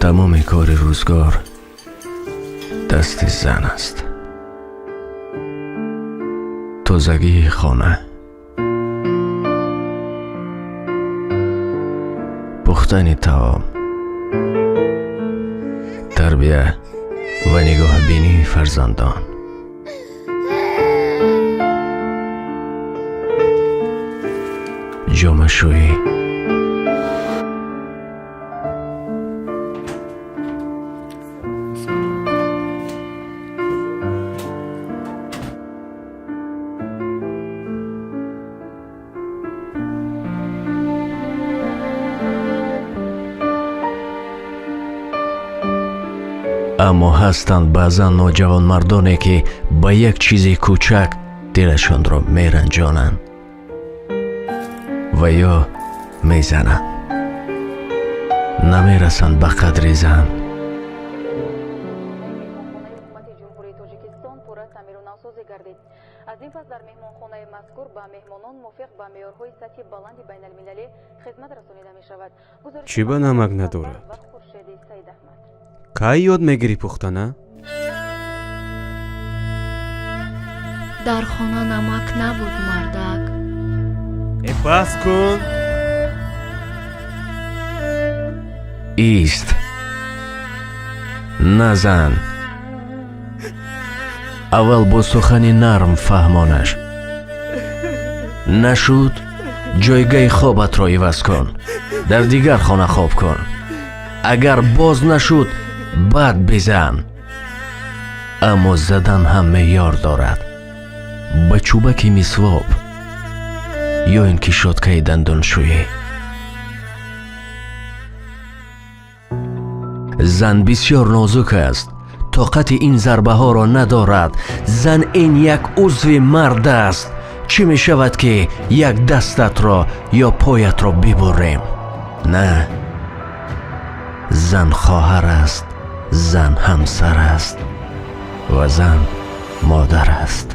تمام کار روزگار دست زن است. تازگی خانه، پختن طعام، تربیت و نگاه بینی فرزندان، جامه شویی، аммо ҳастанд баъзан ноҷавонмардоне ки ба як чизи кӯчак дилашонро меранҷонанд ва ё мезананд, намерасанд ба қадри зан. аз ин пас дар меҳмонхонаи мазкур ба меҳмонон мувофиқ ба меъёрҳои сатҳи баланди байналмилалӣ хизмат расонида мешавад. чӣ ба намак надорад? кай ёд мегирӣ пухтана? дар хона намак набуд мардак. бас кун. ист, назан. аввал бо сухани нарм фаҳмонаш. нашуд, ҷойгаи хобатро иваз кун, дар дигар хона хоб кун. агар боз нашуд, баъд бизан. аммо задан ҳам меъёр дорад. ба чӯбаки мисвоб ё ин кишоткаи дандоншӯӣ. зан бисёр нозук аст, тоқати ин зарбаҳоро надорад. зан ин як узви мард аст. чӣ мешавад ки як дастатро ё поятро бибурем? на, зан хоҳар аст, зан ҳамсар аст ва зан модар аст.